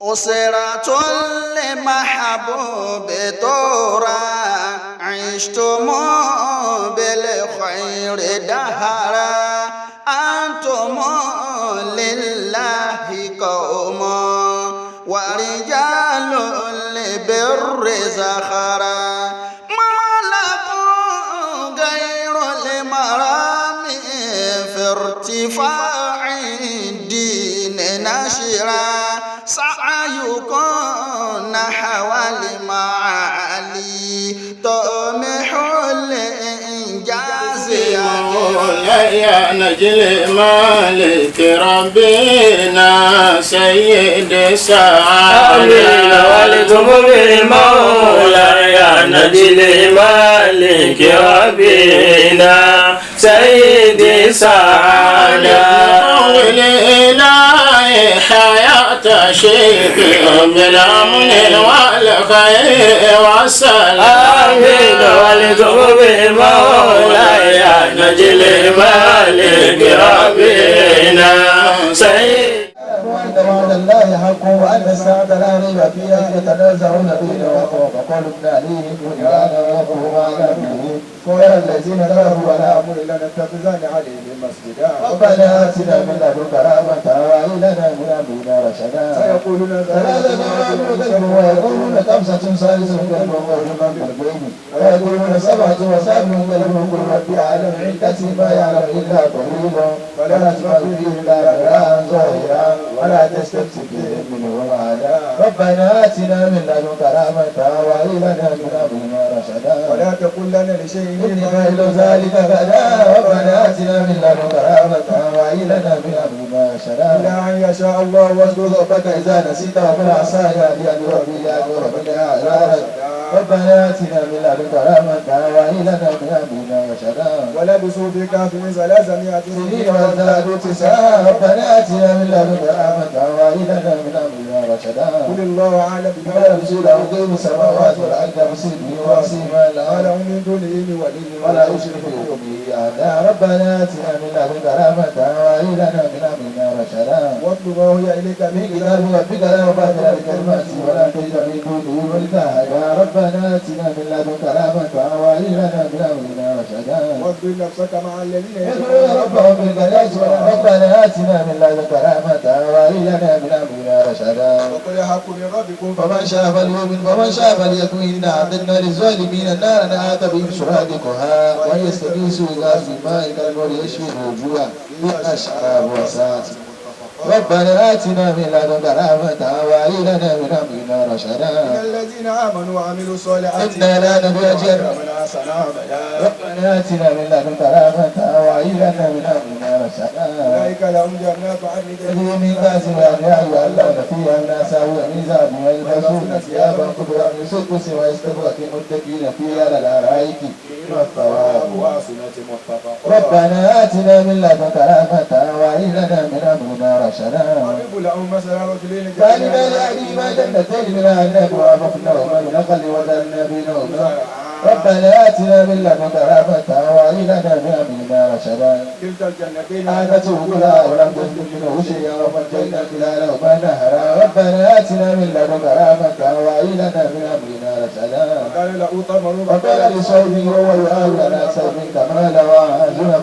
أسرة لمحبوب طورا عشتم بالخير دهرا أنتم لله قوم ورجال لبر زخرا ما لكم غير المرام في ارتفاع الدين نشرا سعيكم نحو المعالي طمح الإنجاز يا نجل مالك ربنا سيد السعادة والدم بالمولى يا نجل مالك ربنا سيد السعادة ولله حياة شيخ بالأمن والخير والسلام والدم بالمولى يا نجل مالك ربنا سيد وعند وعد الله حق وأن الساعة لا ريب فيها يتنازعون بينهم فقالوا ابن عليه بنيانا ويقول ما به قال الذين ذهبوا على أمر لنتخذن عليه مسجدا ربنا آتنا من لدنك رحمة وهب لنا من أمرنا رشدا سيقولون ثلاثة ويقولون خمسة ثالث كلبهم ورحمة بالبين ويقولون سبعة وسابع كلبهم قل ربي أعلم عدة ما يعلم إلا قليلا ولا تسمع فيه إلا مراء ظاهرا ولا تستفت فيه منه وعدا ربنا آتنا من لدنك رحمة وهب لنا من أمرنا رشدا ولا تقل لنا لشيء إني فاعل ذلك غدا ربنا آتنا من لدنك رحمة وهب لنا من أمرنا رشدا إلا أن يشاء الله واذكر ربك إذا نسيت وقل عسى يهدي ربي ربنا أعلى ربنا آتنا من لدنك رحمة وهب لنا من أمرنا رشدا ولبثوا في كهفهم 300 سنين وازدادوا تسعا ربنا آتنا من لدنك رحمة وهب لنا من أمرنا رشدا قل الله أعلم بما يرسل غيب السماوات والأرض بسره وعصيما لا له من دونه ولي ولا يشرك به أحدا ربنا آتنا من لدنك رحمة وهب لنا من أمرنا رشدا واتل ما أوحي إليك من كتاب ربك لا مبدل لكلماته ولا تجد من دونه وليا ربنا آتنا من لدنك رحمة وهب لنا من أمرنا رشدا واصبر نفسك مع الذين يدعون ربهم بالغداة ربنا آتنا من لدنك رحمة وهب لنا من أمرنا رشدا وقل الحق من ربكم فمن شاء فليؤمن ومن شاء فليكفر إنا أعتدنا للظالمين النار أحاط بهم سرادقها وإن يستغيثوا يغاثوا بماء كالمهل يشفي الوجوه بالأشعار وساءت ربنا آتنا من لدنك رحمة وهب لنا من أمرنا رشدا إن الذين آمنوا وعملوا الصالحات إنا لا نضيع أجر من أحسن عملا ربنا آتنا من لدنك رحمة وهب لنا من أمرنا رشدا أولئك لهم جنات عدن تجري من تحتها الأنهار يحلون فيها من أساور من ذهب ويلبسون ثيابا خضرا من سندس ويستبرق المتكئين فيها على الأرائك والثواب وحسنت مرتفقا ربنا آتنا من لدنك رحمة وهب لنا من أمرنا رشدا واضرب لهم مثلا رجلين جعلنا لأهلهما جنتين من أعناب وحفظناهما من نخل وجعلنا بينهما ربنا آتنا من لدنك رحمة وهب لنا من أمرنا رشدا كلتا الجنتين آتت أكلها ولم تظلم منه شيئا وفجرنا خلالهما نهرا ربنا آتنا من لدنك رحمة وهب لنا من أمرنا رشدا وقال له ثمر وقال لصاحبه وهو يؤاوي على سيف كمالا وعازنا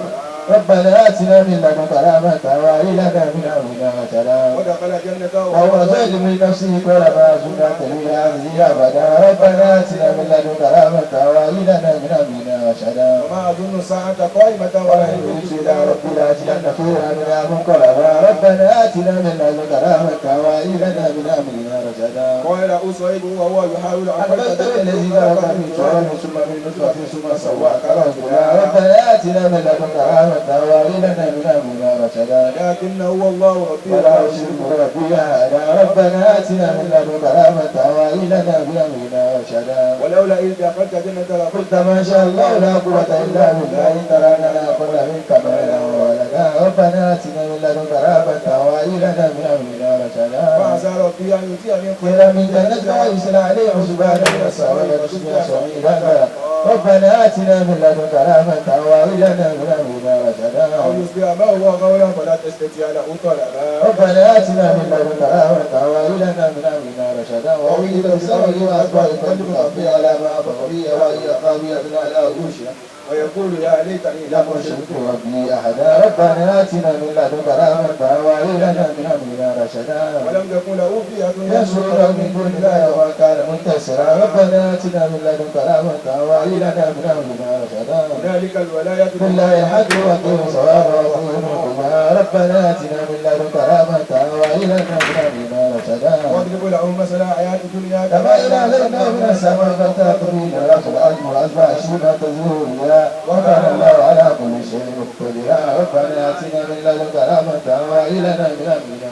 ربنا آتنا من لدنك رحمة وهب لنا من أمرنا رشدا ودخل جنته وهو ظالم لنفسه قال ما أظن لي هذه أبدا ربنا آتنا من لدنك رحمة وهب لنا من أمرنا رشدا وما أظن الساعة قائمة ولا يملك إلى ربي لأتين خيرا منها منقلبا ربنا آتنا من لدنك رحمة وهب لنا من أمرنا رشدا قال له صاحبه وهو يحاول أن يقتل الذي ذهب من تراب ثم من نطفة ثم سواك رجلا ربنا آتنا من لدنك رحمة وهب لنا من أمرنا رشدا لكنه هو الله ربي ولا أشرك بربي أحدا ربنا آتنا من لدنك رحمة وهب لنا من أمرنا رشدا ولولا إذ دخلت جنة لقلت ما شاء الله لا قوة إلا بالله إن ترانا نأخذ منك مالا وولدا ربنا آتنا من لدنك رحمة وهب لنا من أمرنا رشدا عسى ربي أن يؤتيني خيرا من جنتك ويرسل عليهم حسبانا من السماء ويصبح صعيدا ربنا آتنا من لدنك رحمة وهب لنا من أمرنا رشدا أو يصبح ما هو غورا فلا تستطيع له طلبا ربنا آتنا من لدنك رحمة وهب لنا من أمرنا رشدا وأعيذ بسبب وأسباب قلبك ربي على ما أفضل بي وهي قاوية على عروشها ويقول يا ليتني لم أشرك ربي أحدا ربنا آتنا من لدنك رحمة وهب لنا من أمرنا رشدا ولم يكن له فئة ينصرونه من دون الله وما كان منتصرا ربنا آتنا من لدنك رحمة وهب لنا من أمرنا رشدا هنالك الولاية لله الحق وقيم صواب وقيم حكما ربنا آتنا من لدنك رحمة وهب لنا من أمرنا رشدا واضرب لهم مثل حياة الدنيا كما إذا أنزلنا من السماء فتأتي به الأرض الأجمع أصبح شيبا تزور وكان الله على كل شيء مقتدرا ربنا آتنا من لدنك رحمة وهب لنا من أمرنا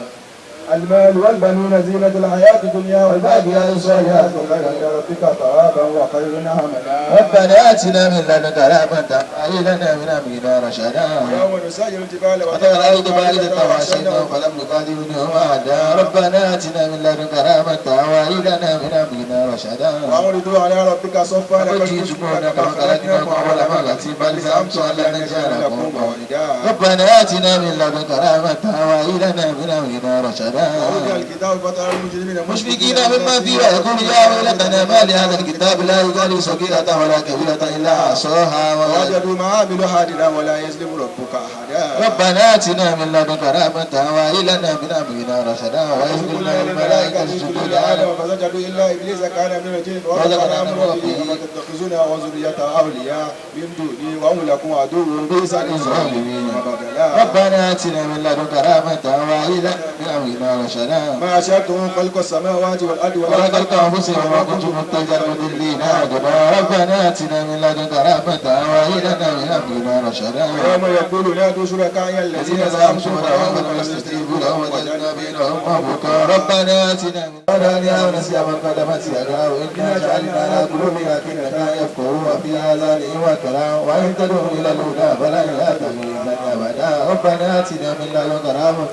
المال والبنون زينة الحياة الدنيا والباقيات الصالحات خير عند ربك ثوابا وخير عملا ربنا آتنا من لدنك رحمة وهب لنا من أمرنا رشدا يوم نسير الجبال وترى الأرض باردة وحشرناهم فلم نقاتل منهم أحدا ربنا آتنا من لدنك رحمة وهب لنا من أمرنا رشدا وعرضوا على ربك صفا لقد جئتمونا كما خلقناكم أول مرة بل زعمتم أن لن نجعل لكم موعدا ربنا آتنا من لدنك رحمة وهب لنا من أمرنا رشدا ووضع الكتاب فترى المجرمين مشفقين مما فيه ويقول يا ويلتنا ما لهذا الكتاب لا يغادر صغيرة ولا كبيرة إلا أحصاها ووجدوا ما عملوا حاضرا ولا يظلم ربك أحدا ربنا آتنا من لدنك رحمة وهب لنا من أمرنا رشدا وإذ قلنا للملائكة اسجدوا لآدم فسجدوا إلا إبليس كان من الجن فوسق عن أمر ربه فتتخذونها وذريتها أولياء من دوني وهم لكم عدو بئس للظالمين بدلا ربنا آتنا من لدنك رحمة وهب لنا من أمرنا رشدا ما أشهدتم خلق السماوات والأرض ولا خلق أنفسهم وما كنتم متخذا المضلين عضدا ربنا آتنا من لدنك رحمة وهب لنا من أمرنا رشدا يوم يقول نادوا شركائي الذين زعمتم فدعوهم فلم يستجيبوا لهم وجعلنا بينهم ربك ربنا آتنا من لدنك ونسي من قدمت يداه إنا جعلنا على قلوبنا أكنة يفقهوا وفي آذانهم وكرا وإن تدعوا إلى الهدى فلا يهتدون أبدا ربنا آتنا من لدنك رحمة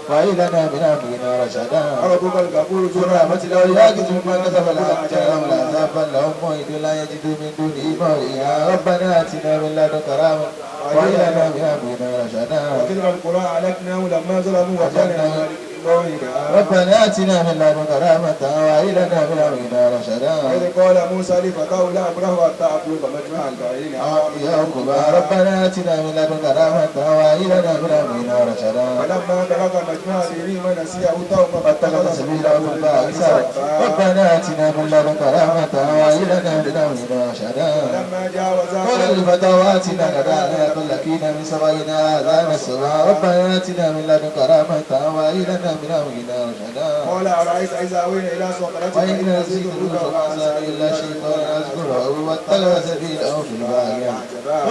وهب لنا من أمرنا رشدا ربك الغفور ذو الرحمة لو يأخذ من كسب الأجر والعذاب لهم موعد لا يجدوا من دونه موئلا ربنا آتنا من لدنك رحمة وهب لنا من أمرنا رشدا وتلك القرى أهلكناهم لما ظلموا وجعلنا ربنا آتنا من لدنك رحمة وهب لنا من أمرنا رشدا وإذ قال موسى لفتاه لا أبرح حتى أبلغ مجمع البحرين ربنا آتنا من لدنك رحمة وهب لنا من أمرنا رشدا فلما بلغ مجمع البحرين نسي حوته فاتخذ سبيله في البحر سربا ربنا آتنا من لدنك رحمة وهب لنا من أمرنا رشدا فلما جاوزا قال لفتاه آتنا غداءنا لكن من سبعنا هذا نسبا ربنا آتنا من لدنك رحمة وهب لنا من أمرنا رشدا قال أرأيت إذا أوينا إلى صخرة فإن نسيت ما أنساني إلا شيطان أذكره واتخذ سبيله في البحر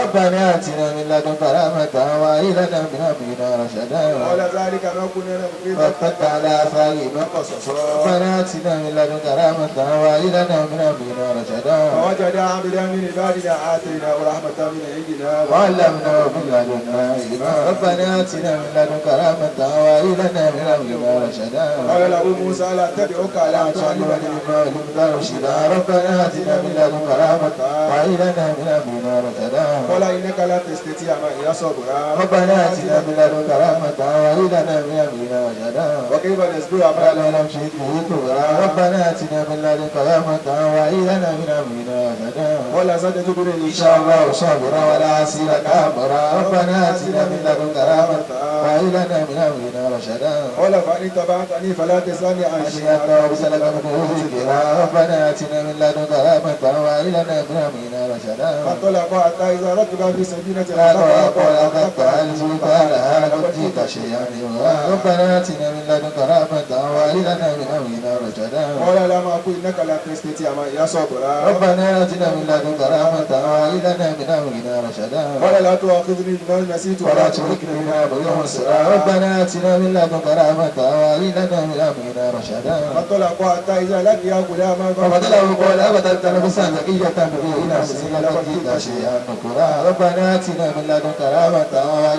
ربنا آتنا من لدنك رحمة وهب لنا من أمرنا رشدا قال ذلك ما كنا نبغي فارتد على آثارهم قصصا ربنا آتنا من لدنك رحمة وهب لنا من أمرنا رشدا فوجد عبدا من عبادنا آتيناه رحمة من عندنا وعلمناه من لدنا علما ربنا آتنا من لدنك رحمة وهب لنا من أمرنا رشدا قال له موسى لا أتبعك على أن تعلمني مما علمت رشدا ربنا آتنا من لدنك رحمة وهب لنا من أمرنا رشدا قال إنك لا تستطيع معي صبرا ربنا آتنا من لدنك رحمة وهب لنا من أمرنا رشدا وكيف نصبر على ما لم نشرك به كبرا ربنا آتنا من لدنك رحمة وهب لنا من أمرنا رشدا ولا ستجدني إن شاء الله صابرا ولا عسيرك أمرا ربنا آتنا من لدنك رحمة وهب لنا من أمرنا رشدا قال فإن اتبعتني فلا تسألني عن شيء حتى أرسلك منه ذكرا ربنا آتنا من لدنك رحمة وهب لنا من أمرنا رشدا فانطلقا حتى إذا ركبا في سفينة قال أخذت هل سلطانها لقد جئت شيئا إمرا ربنا آتنا من لدنك رحمة وهب لنا من أمرنا رشدا قال لم أقل إنك لا تستطيع معي صبرا ربنا آتنا من لدنك رحمة وهب لنا من أمرنا رشدا قال لا تؤاخذني بما نسيت ولا تهلكني بما بلغ السرى ربنا آتنا من لدنك رحمة وهب لنا من أمرنا رشدا فانطلقوا حتى إذا لقيا غلاما فقتله قال أقتلت نفسا زكية بغير نفس لقد جئت شيئا نكرا ربنا آتنا من لدنك رحمة وهب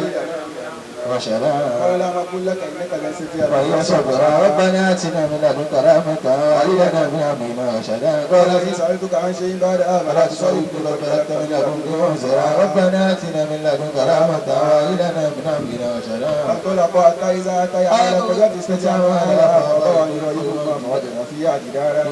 رشدا قال لم أقل لك إنك ليس فيها وهي صبرا ربنا آتنا من لدنك رحمة وهب لنا من أمرنا رشدا قال قال إن سألتك عن شيء بعد فلا تسألني لك من لدنك وزرا ربنا آتنا من لدنك رحمة وهب لنا من أمرنا رشدا فانطلق حتى إذا أتى على قرية استجابوا لها فطبعا يريدهما فوجد فيها جدارا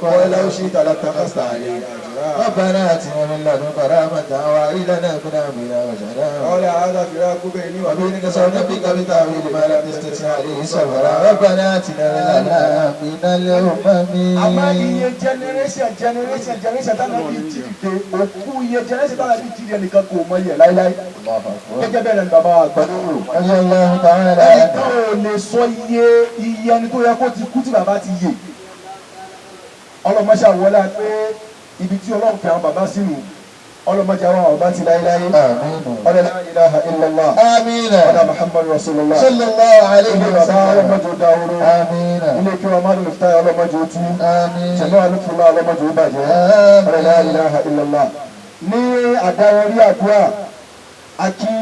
قال لو شئت لاتخذت عليه أجرا ربنا آتنا من لدنك رحمة وهب لنا من أمرنا رشدا قال هذا فراق بيني وبينك سنبيك بتأويل ما لم تستطع عليه صبرا ربنا آتنا من الأمم àmọ́ iye generation tánà bí ti dìde òkú iye generation tánà bí ti dìde nìkan kò mọ iye láíláí gẹ́gẹ́ bẹ́ẹ̀ ni bàbá àgbàdo rò رضي الله تعالى ẹni tó ò lè sọ iye ẹni tó yẹ kó ti kú tí bàbá ti yè ọlọ́mọṣẹ́ àwọlá pé ibi tí ọlọ́run fi àwọn bàbá sínú ọlọ́mọṣẹ́ àwọn bàbá ti láíláí ọlọ́ la ilaha illallah آمين ọlọ́ muhammadu rasulullah صلى الله عليه ilé bàbá وسلم ọlọ́mọjọ dáhùrú آمين ilé kí wọn má lè fita ọlọ́mọjọ tú آمين ṣẹ̀mọ́ alùpùpù ọlọ́mọjọ bàjẹ́ ọlọ́ la ilaha illallah ní àdáyọrí àdúrà àkí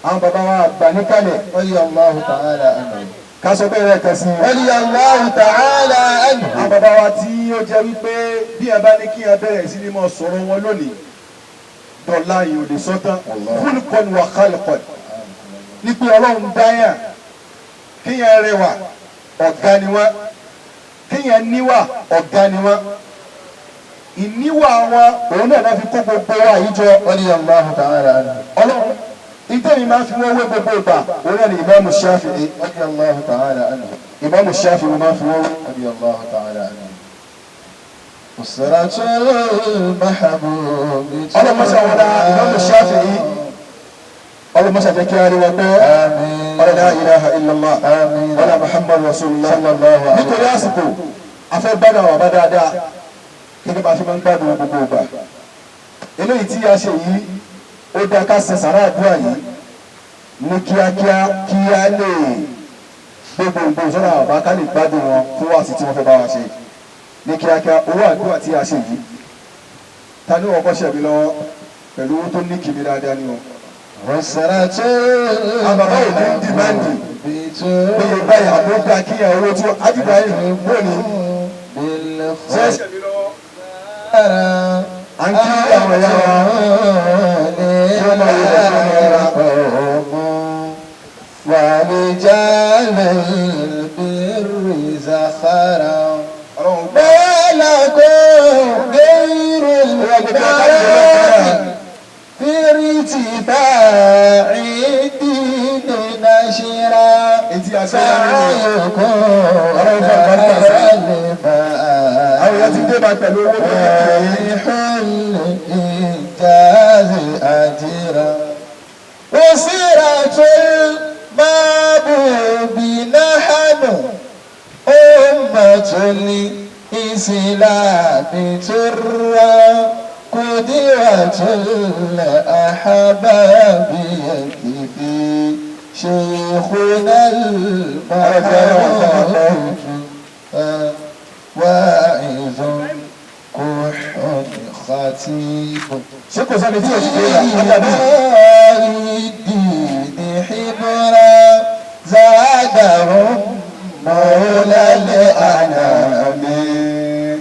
àwọn bàbá wa àgbà níkàlẹ̀ رضي الله تعالى عنه ká sọ bẹ́ẹ̀ rẹ̀ kẹsì رضي الله تعالى عنه àwọn bàbá wa tí ó jẹ́ wípé bí ẹ bá ní kí ẹ bẹ̀rẹ̀ sí ni mo sọ̀rọ̀ wọn lónìí dọ̀la yìí ò lè sọ́tàn fúlùkọ́n wà kálíkọ́n ní pé ọlọ́run dáyà kíyàn rẹwà ọ̀gá ni wọ́n kíyàn níwà ọ̀gá ni wọ́n ìníwà wọn òun náà fi kó gbogbo wa yìí jọ رضي الله تعالى عنه ọlọ́run ìtẹ́mi máa fi wọ́n wé gbogbo ìgbà òun náà ni ìmáàmù Ṣáfi'í رضي الله تعالى عنه ìmáàmù Ṣáfi'í máa fi wọ́n wé. رضي الله تعالى عنه أسرة المحبوب ọlọ́mọṣẹ́ wọn dá ìmáàmù Ṣáfi'í ọlọ́mọṣẹ́ jẹ́ kí á rí wọn pé آمين ọlọ́ la ilaha illallah آمين ọlọ́ muhammadu rasulullah صلى الله عليه nítorí àsìkò afẹ́ gbádùn àwọn bá dáadáa gẹ́gẹ́ bá a ṣe máa ń gbádùn gbogbo ìgbà eléyìí tí a ṣe yìí ó dá ká ṣe sàrà àdúrà yìí ní kíákíá kí á lè gbogbo ìṣọ́nà àbá ká lè gbádùn wọn fún wàásù tí wọ́n fẹ́ bá wa ṣe ní kíákíá owó àdúrà tí a ṣe yìí ta ní ọkọ̀ ṣẹ̀mí lọ́wọ́ pẹ̀lú owó tó ní kìmí dáadáa ní wọn. وسرة àbàbá ò ní dìmáàndì lóye báyìí àbúgbà kíyàn owó tí àdìgbà yìí lónìí ṣe é ṣẹ̀mí lọ́wọ́. à ń kí àwọn ẹ̀yà wa kí wọ́n máa yẹ ورجال البر زخرا ọlọ́run gbọ́. ما لكم غير الكرام في ارتفاع الدين نشرا etí aṣẹ́yà nínú سعيكم àwọn èèyàn ti dé bá pẹ̀lú owó tó رايح الإنجاز أجرا وسيرة المحبوب نحن أمة الإسلام ترى قدوة الأحباب يكفي شيخنا المعروف واعظ كح خطيب ṣé kò sẹ́ni tí o ti dé rà ájàdé. الدين حبرا زادهم مولى الأنام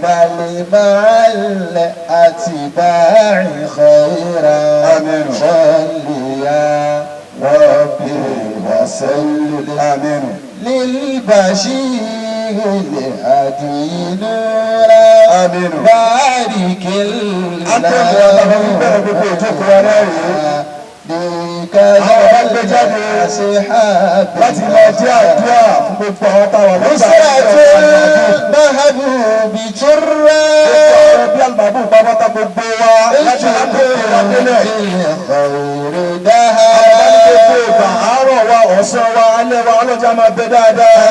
بل مع الأتباع خيرا آمين. صل يا ربي وسلم آمين. للبشير الهدي نورا آمين. بارك láti máa jẹ́ àdúrà fún gbogbo àwọn táwọn lọ́sà Mahabubi Turra bí àlùbábù pàápàá gbogbo wa láti láti wà délẹ̀. àárọ̀ wa ọ̀sán wa alẹ́ wa ọlọ́jà máa bẹ dáadáa.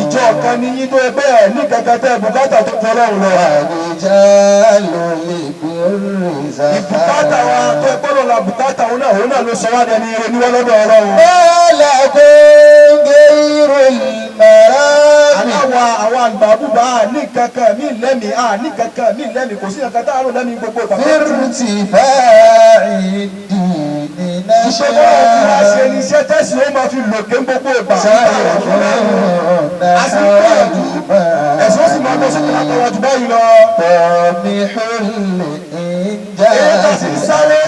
ìjọ kan ní yín tó ẹgbẹ́ ẹ̀ ní kankan tẹ́ bùkátà tó tọ́ lọ́rùn lọ. ìbùkátà wa tó ẹgbẹ́ lọ la bùkátà òun náà ló sọ wá dẹni oníwọ́ lọ́dọ̀ ọlọ́run. àwọn àgbà búba ní kankan mí lẹ́mìí ní kankan mí lẹ́mìí kò sí kankan tá a rò lẹ́mìí gbogbo ìgbà. fírùtì bá ìdí nínú iṣẹ́ bọ́lá tí wàá ṣe ni iṣẹ́ tẹ̀sí ó máa fi lòkè gbogbo ìgbà. ẹ̀sìn ó sì máa lọ sókè látọ̀wọ̀ jù báyìí lọ. tọ́mí hùlẹ̀ ìjà sáré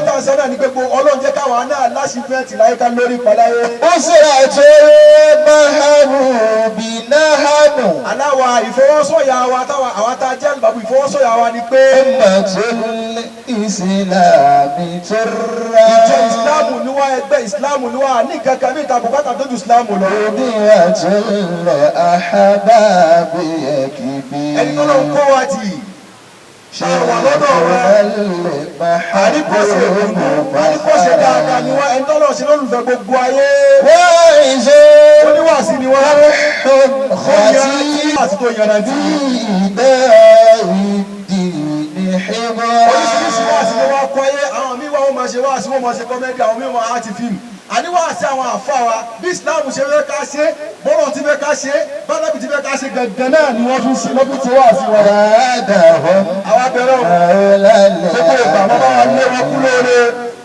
tá a sáré ní gbogbo ọlọ́run jẹ́ káwọn náà láṣìfẹ́ẹ̀tì láyé ká lórí ìpàdáyé. ó sì àti máhàmù bí náhàmù. aláwa ìfọwọ́sọ̀yà wa táwa àwa tá a jẹ́ àlùbábù ìfọwọ́sọ̀yà wa ni pé. ummatul ìsìlámì tó rà. ìjọ ìsìlámù ni wá ẹgbẹ́ ìsìlámù ni wá ní kankan ní ìta bùkátà tó ju ìsìlámù lọ. òbí àtúnlẹ̀ àhábàbí ẹ̀kìbí. ẹni tó lọ ń kọ́ wa tì ṣàwà lọ́dọ̀ rẹ̀ àríkọ́ṣe dáadáa ni wọ́n ẹni tọ́lọ̀ sí lólùfẹ́ gbogbo ayé wọ́n ìṣe oníwàásí ni wọ́n àti tó yànnà tí ìdá ìdí ní ṣíbọ́ oríṣiríṣi wáàsí ni wọ́n kọ́ ayé àwọn míì wọ́n máa ṣe wáàsí wọ́n máa ṣe kọ́mẹ́dì àwọn míì wọ́n á ti fíìmù àníwáàsí àwọn àfa wa bí Islam ṣe fẹ́ ká ṣe bọ́lọ̀ ti fẹ́ ká ṣe bálábì ti fẹ́ ká ṣe gàngàn náà ni wọ́n tún ṣe lọ́bí tí wáàsí wọn. àwọn abẹ́rẹ́ òun gbogbo ìgbà bàbá wa lé wọn kú lóore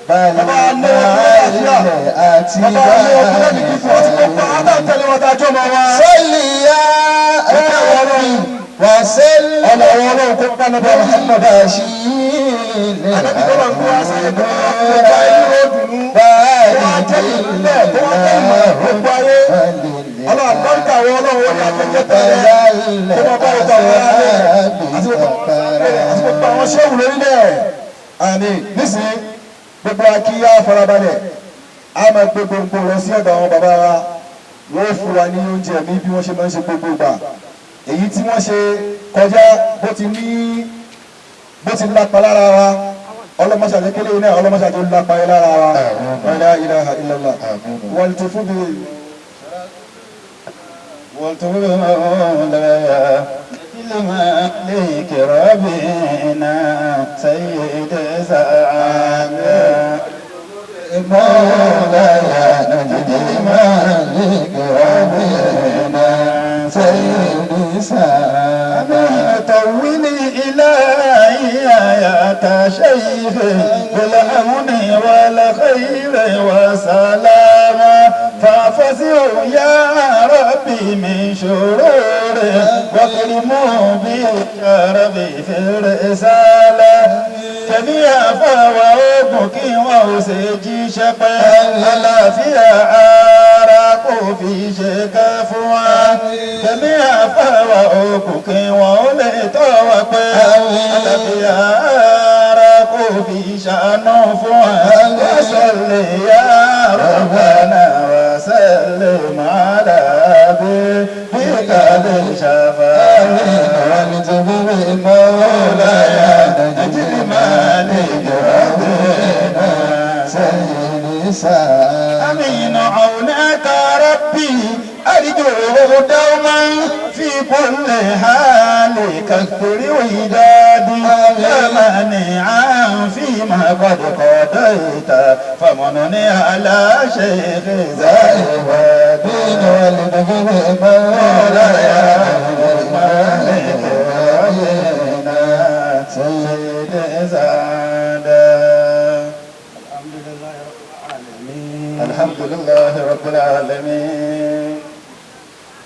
bàbá wa lé wọn kú lóore àti bàbá wa lé wọn kú lóore kíkú wọn ti kó pa àtàntẹ̀lé wọn tá a jọ mọ wa. sọ́ọ̀lì yá wà sẹ́lẹ̀ ọlọ́wọ́ ọlọ́run kó pa nàbẹ́ Muhammad bàṣí àdàbí tó lọ ń kó wá sí ẹgbẹ́ ọgbà ìlú òdùnú wọ́n á jẹ́ ìpínlẹ̀ tó wọ́n fẹ́ mọ̀ gbogbo ayé ọlọ́run lọ́ńkà wọ ọlọ́run wọ́n ní akẹ́kẹ́ tẹ̀lé tó máa bá ọgbà wọn lálẹ́ àti gbogbo àwọn ṣéwù lórílẹ̀ àmì nísìnyí gbogbo akíyá farabalẹ̀ a máa gbé gbogbo lọ sí ọ̀dọ̀ àwọn bàbá wa wọ́n fún wa ní oúnjẹ mi bí wọ́n ṣe máa ń ṣe gbogbo ìgbà èyí tí wọ́n ṣe kọjá bó ti lápá lára wa ọlọ́mọṣà kékeré náà ọlọ́mọṣà tó lápá lára wa la ilaha illallah wọ́n ti fún mi. الملك ربنا سيد زعامة مولاي نجد الملك ربنا سيد زعامة طولي إلهي يا شيخ بالأمن والخير وسلامة فافزعوا يا ربي من شرور واكرموا بالشرف في الرسالة كبيا فوابك وسجي شقا ألا فيها عراق في شكافوا كبيا فوابك وليت وقا ألا فيها عراق في شانفوا وصلي يا ربنا وسلم على بك بالشفاعة ونجم مولاي نجم مالك ربنا سيد سا أمين عونك ربي أرجوه دوما في كل حال كثر ودادي لا مانعا فيما قد قضيت فمنني على شيخ زاهد والدين مولاي مالك ربنا سيد زاد الحمد لله رب العالمين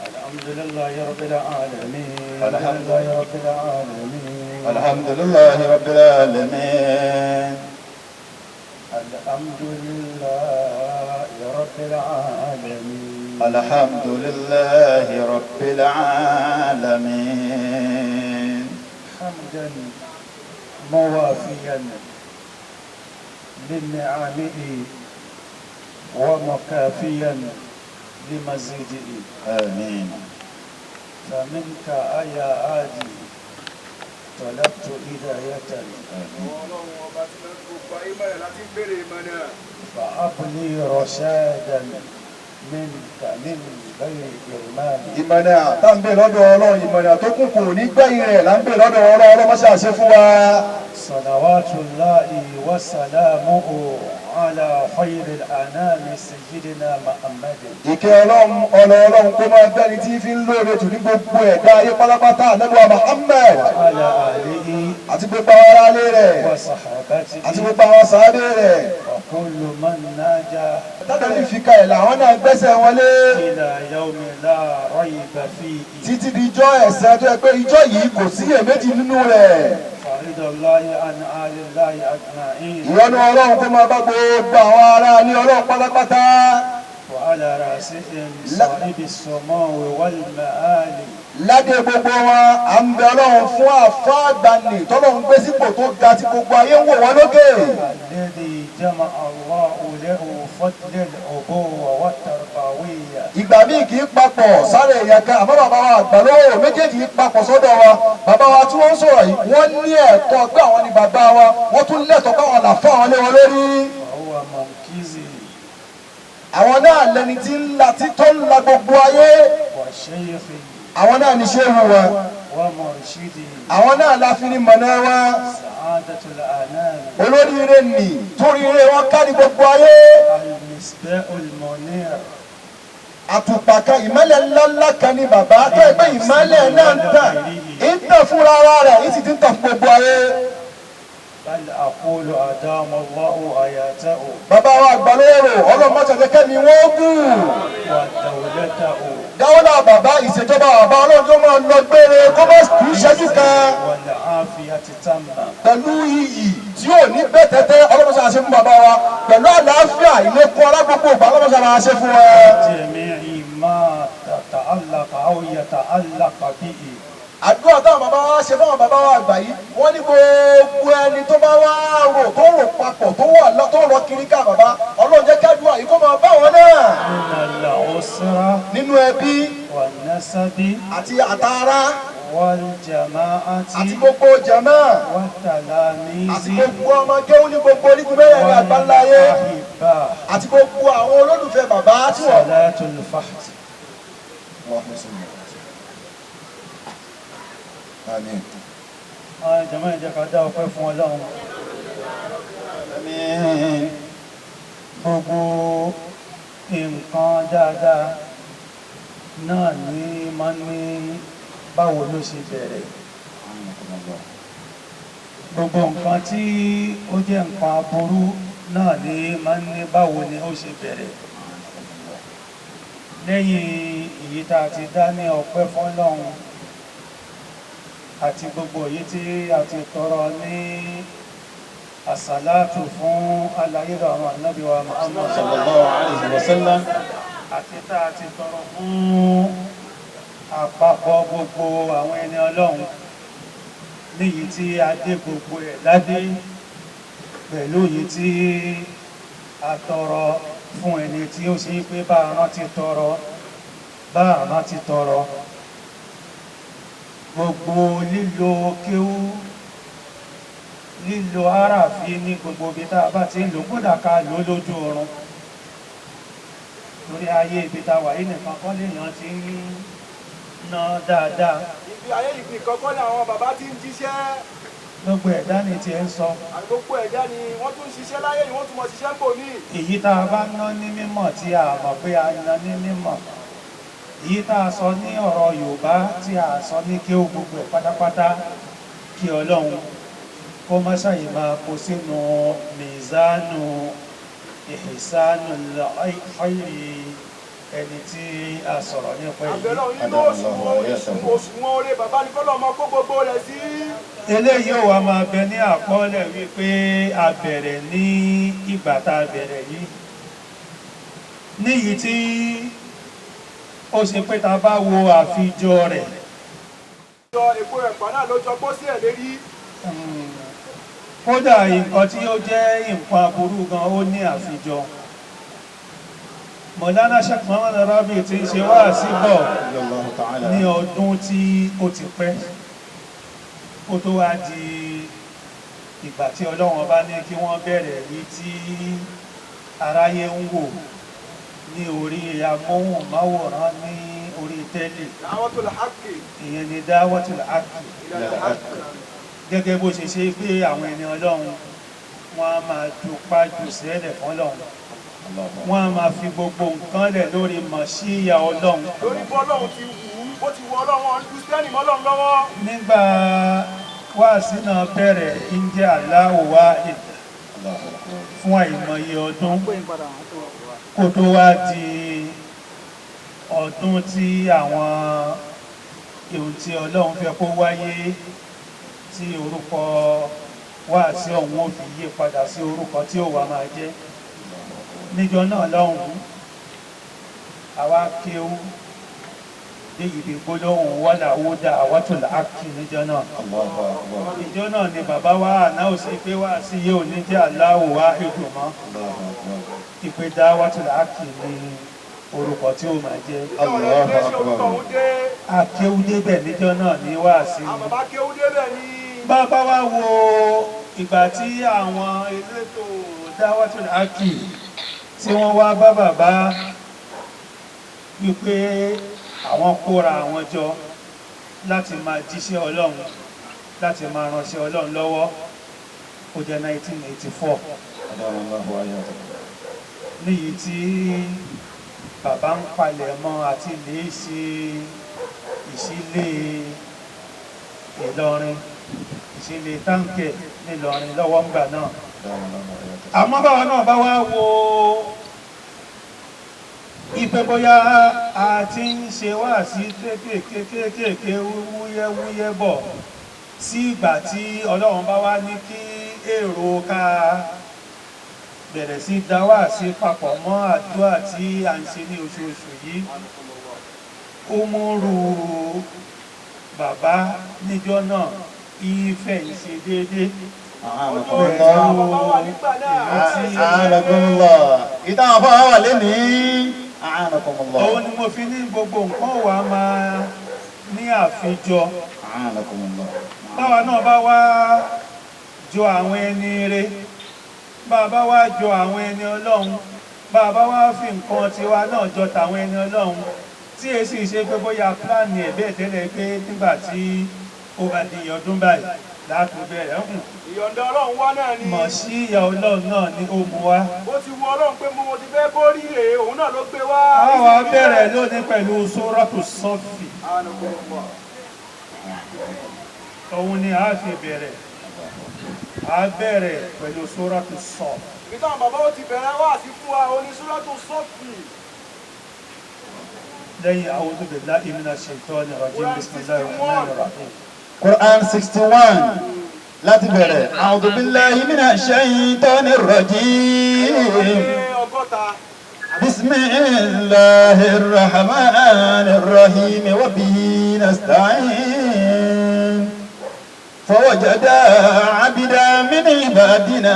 الحمد لله رب العالمين الحمد لله رب العالمين الحمد لله رب العالمين الحمد لله رب العالمين الحمد لله رب العالمين حمدا موافيا لنعمه ومكافيا لمزيده آمين فمنك يا عادي طلبت هداية فأبلي رشادا منك من غير إرمان. ìmọ̀nà tá ń bè lọ́dọ̀ ọlọ́run ìmọ̀nà tó kún kò ní gbẹ̀yìn rẹ̀ là ń bè lọ́dọ̀ ọlọ́run ọlọ́mọṣẹ́ àṣẹ fún wa. صلوات الله وسلامه على خير الأنام سيدنا محمد ìkẹ́ ọlọ́run kó máa bẹ́ni tí fi ń lóore jù ní gbogbo ẹ̀dá ayé pátápátá Ànábì wa Muhammad وعلى آله àti gbogbo àwọn aráalé rẹ̀ وصحابته àti gbogbo àwọn sàábé rẹ̀. وكل من ناجى tátàbí fi ka ẹ̀ làwọn náà gbẹ́sẹ̀ wọlé إلى يوم لا ريب فيه títí di ijọ́ ẹ̀sẹ̀ tó yẹ pé ijọ́ yìí kò sí iyèméjì nínú rẹ̀. فرض الله عن آل الله أجمعين ìyọ́nú ọlọ́run kó máa bá gbogbo àwọn aráalé ọlọ́run pátápátá. وعلى رأسهم صاحب السمو والمآل ládé gbogbo wọn à ń bẹ ọlọ́run fún àfáàgbàní tọ́lọ́run gbé sípò tó ga tí gbogbo ayé ń wò wọ́n lókè. الذي جمع الله له فضل الأبوة والتربوية ìgbà míì kì í papọ̀ sáré èèyàn kan àmọ́ bàbá wa àgbà lówó méjèèjì yìí papọ̀ sọ́dọ̀ wa. bàbá wa tí wọ́n ń sọ̀rọ̀ yìí wọ́n ní ẹ̀tọ́ pé àwọn ni bàbá wa wọ́n tún lẹ́tọ̀ọ́ pé àwọn làfọ́ àwọn lé wọn lórí. وهو منقذي àwọn náà lẹni tí ń la títọ́ ń la gbogbo ayé. وشيخي àwọn náà ní ṣéwù wọn. ومرشدي àwọn náà la fi ní mọ̀nà wọn. سعادة الأنام olóríire nì toríire wọn kárí gbogbo ayé. المصباح المنير àtùpà kan ìmọ́lẹ̀ ńláńlá kan ní bàbá tó ẹgbẹ́ ìmọ́lẹ̀ náà ń tàn ń tàn fúnra ara rẹ̀ ń sì ti ń tàn fún gbogbo ayé. بل أقول أدام الله آياته bàbá wa àgbàlérò ọlọ́mọṣẹ́jẹ́ kẹ́mi wọ́n gùn. ودولته dáwọ́dà bàbá ìṣèjọba bàbá ọlọ́run tó máa lọ gbére kó má kú ìṣẹ́jú kan. والعافية تامة pẹ̀lú iyì tí ò ní bẹ́ẹ̀ tẹ́tẹ́ ọlọ́mọṣẹ́ àṣẹ fún bàbá wa pẹ̀lú àlàáfíà ìlẹ́kùn alágbogbo ìgbà ọlọ́mọṣẹ́ àṣẹ fún wa. جميع ما تتعلق أو يتعلق به àdúrà táwọn bàbá wa ṣe fáwọn bàbá wa àgbà yìí wọ́n ní gbogbo ẹni tó bá wá rò tó rò papọ̀ tó wà lọ tó rọ kiri ká bàbá ọlọ́run jẹ́ kádùá yìí kó máa bá wọn náà. من الأسرة nínú ẹbí والنسب àti àtàrà والجماعة àti gbogbo jàmá والتلاميذ àti gbogbo ọmọ kéwú ní gbogbo orígun mẹ́rẹ̀ẹ̀rin àgbáńláyé والأحباء àti gbogbo àwọn olólùfẹ́ bàbá tí wọ́n. صلاة الفحت Àmín. jama ìjẹ́ ká dá ọpẹ́ fún Ọlọ́run gbogbo nǹkan dáadáa náà ní máa ní báwo ló ṣe bẹ̀rẹ̀ gbogbo nǹkan tí ó jẹ́ nǹkan aburú náà ní máa ní báwo ni ó ṣe bẹ̀rẹ̀ lẹ́yìn èyí tá a ti dá ní ọpẹ́ fún Ọlọ́run àti gbogbo èyí tí a ti tọrọ ní àsàlátù fún aláyédọ̀ àwọn ànábì wa Muhammad sallallahu alaihi wasallam àti tá a ti tọrọ fún àpapọ̀ gbogbo àwọn ẹni Ọlọ́run níyìí tí a dé gbogbo ẹ̀ ládé pẹ̀lú èyí tí a tọrọ fún ẹni tí ó ṣe pé bá rántí tọrọ gbogbo lílo kéwú lílo àràfí ní gbogbo ibi tá a bá ti ń lò kódà ká lò lójú oorun lórí ayé ibi tá a wà yìí nìkan kọ́ lèèyàn ti ń ná dáadáa. ibi ayé ìpín kankan ni àwọn bàbá ti ń jíṣẹ́. gbogbo ẹ̀dá ni tiẹ̀ ń sọ. àgbogbo ẹ̀dá ni wọ́n tún ń ṣiṣẹ́ láyé ni wọ́n tún mọ̀ ṣiṣẹ́ ń bò ní. èyí tá a bá ná ní mímọ̀ tí a mọ̀ pé a ná ní mímọ̀ èyí tá a sọ ní ọ̀rọ̀ Yorùbá tí a sọ ní kí ó gbogbo ẹ̀ pátápátá kí Ọlọ́run kó má ṣàyè máa kó sínú mìzánù ìhìsánù lọ́ọ̀ìrì ẹni tí a sọ̀rọ̀ nípa èyí. àbẹ̀lọ́ nínú òṣùwọ̀n oore bàbá ní kọ́lọ́ ọmọ kó gbogbo rẹ̀ sí. eléyìí ò wá máa bẹ ní àkọọ́lẹ̀ wípé a bẹ̀rẹ̀ ní ìgbà tá a bẹ̀rẹ̀ yìí níyìí tí ó ṣe pé ta bá wo àfijọ rẹ̀. ìjọ èpo ẹ̀pà náà ló jọ pósí ẹ̀ lérí. kódà nǹkan tí ó jẹ́ nǹkan aburú gan ó ní àfijọ. Mọ̀lánà Sheikh Muhammad Rabi tí ń ṣe wá síbọ̀ ní ọdún tí ó ti pẹ́ ó tó wá di ìgbà tí Ọlọ́run bá ní kí wọ́n bẹ̀rẹ̀ yìí tí aráyé ń wò ní orí amóhùnmáwòrán ní orí tẹ́lẹ̀ ìyẹn ni Da'watul Haqq gẹ́gẹ́ bó ṣe ṣe pé àwọn ẹni Ọlọ́run wọ́n á máa jupá jù sẹ́lẹ̀ fọ́lọ́run wọ́n á máa fi gbogbo nǹkan lẹ̀ lórí mọ̀síyà ọlọ́run. lórí bọ́ ọlọ́run ti wù ú bó ti wù ọlọ́run kristiani mọ́ ọlọ́run lọ́wọ́. nígbà wáàsí náà bẹ̀rẹ̀ ń jẹ́ Allahu Wahid fún àìmọye ọdún kó tó wá di ọdún tí àwọn ohun tí ọlọ́run fẹ́ kó wáyé tí orúkọ wáàsí ọ̀hún ó fi yí padà sí orúkọ tí ó wà máa jẹ́ níjọ náà lọ́hùn àwa kéwú dé ibi gbólóhùn wọ́là wúdà àwátùlà ákì níjọ náà ìjọ náà ni bàbá wa àná ò sí pé wá sí yóò ní jẹ́ Allahu Wahid mọ́ ìpè dá àwátùlà ákì ní orúkọ tí ó máa jẹ́ akéwú débẹ̀ níjọ náà ní wá sí bàbá wa wo ìgbà tí àwọn elétò dáwàtúlà ákì tí wọ́n wá bá bàbá wípé àwọn kóra àwọn jọ láti máa jíṣẹ́ ọlọ́run láti máa ránṣẹ́ ọlọ́run lọ́wọ́ ó jẹ́ 1984 níyìí tí bàbá ń palẹ̀ mọ́ àti lè ṣe ìṣílé Ìlọrin ìṣílé táǹkẹ̀ nílọrin lọ́wọ́ ń gbà náà àmọ́ báwa náà bá wá wo ìpẹ́ bóyá a ti ń ṣe wá sí kéékèèké wúyẹ́wúyẹ́ bọ̀ sí ìgbà tí ọlọ́run bá wá ní kí èrò ká bẹ̀rẹ̀ sí dá wá sí papọ̀ mọ́ àdúrà tí a ń ṣe ní oṣooṣù yìí ó múrù bàbá níjọ́ náà ìfẹ́ ìṣe déédéé ìtàn àfọ́ wà lé ní àánàkùnmọ̀lọ́. òun ni mo fi ní gbogbo nǹkan wà máa ní àfijọ. àánàkùnmọ̀lọ́. báwa náà bá wá jọ àwọn ẹni rere bàbá wá jọ àwọn ẹni ọlọ́run bàbá wá fi nǹkan tiwa náà jọ tàwọn ẹni ọlọ́run tí èsì ṣe pé bóyá pílánì ẹ̀ bẹ́ẹ̀ tẹ́lẹ̀ pé nígbà tí ó bá di ọdún báyìí láti bẹ̀rẹ̀ ìyọ̀ǹda ọlọ́run wá náà ni. mọ̀ sí ìyà ọlọ́run náà ni ó mú wá. bó ti wu ọlọ́run pé mo ti fẹ́ kó rí rèé òun náà ló gbé wá. àwa bẹ̀rẹ̀ lónìí pẹ̀lú Suratu Saffi. òun ni a fi bẹ̀rẹ̀ a bẹ̀rẹ̀ pẹ̀lú Suratu Saffi. ìtàn bàbá ó ti bẹ̀rẹ̀ wá sí fún wa oní Suratu Saffi. lẹ́yìn a'udhu billahi minash shaitani rajim bismillahir rahmanir rahim. Quran 61 láti bẹ̀rẹ̀ a'udhu billahi minash shaitanir rajim. Bismillahir rahmanir rahim wa bihi nasta'in. فوجدا عبدا من عبادنا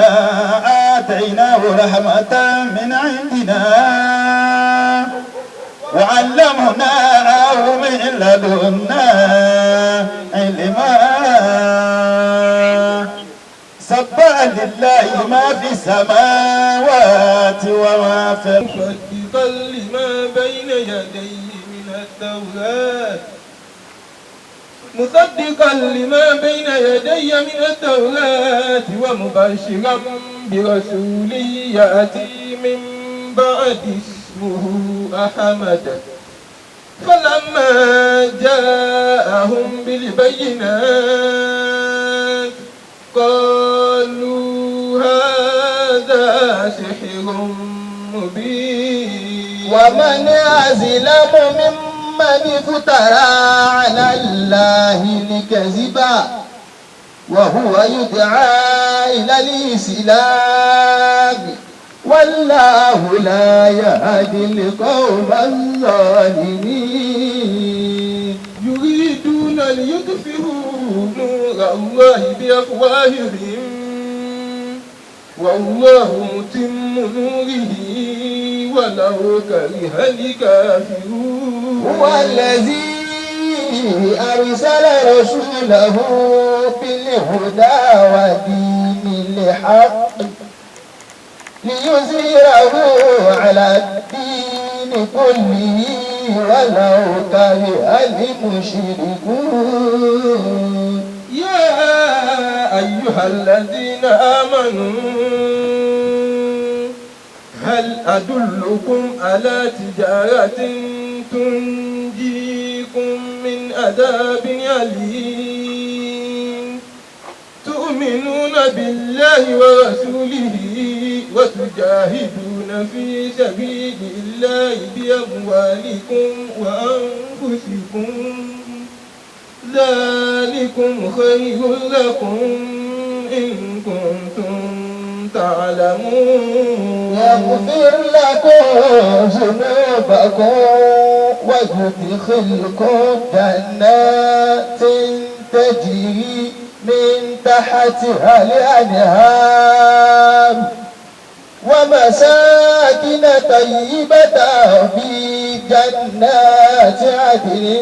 آتيناه رحمة من عندنا وعلمناه من لدنا علما سبح لله ما في السماوات وما في الأرض مصدقا لما بين يديه من التوراة مصدقا لما بين يدي من التوراة ومبشرا برسول يأتي من بعد اسمه أحمد فلما جاءهم بالبينات قالوا هذا سحر مبين ومن أظلم ممن افترى على الله الكذبا وهو يدعى إلى الإسلام والله لا يهدي القوم الظالمين يريدون ليطفئوا نور الله بأفواههم والله متم نوره ولو كره الكافرون هو الذي أرسل رسوله بالهدى ودين الحق ليظهره على الدين كله ولو كره المشركون يا أيها الذين آمنوا هل أدلكم على تجارة تنجيكم من عذاب أليم تؤمنون بالله ورسوله وتجاهدون في سبيل الله بأموالكم وأنفسكم ذلكم خير لكم إن كنتم تعلمون يغفر لكم ذنوبكم ويدخلكم جنات تجري من تحتها الأنهار ومساكن طيبة في جنات عدن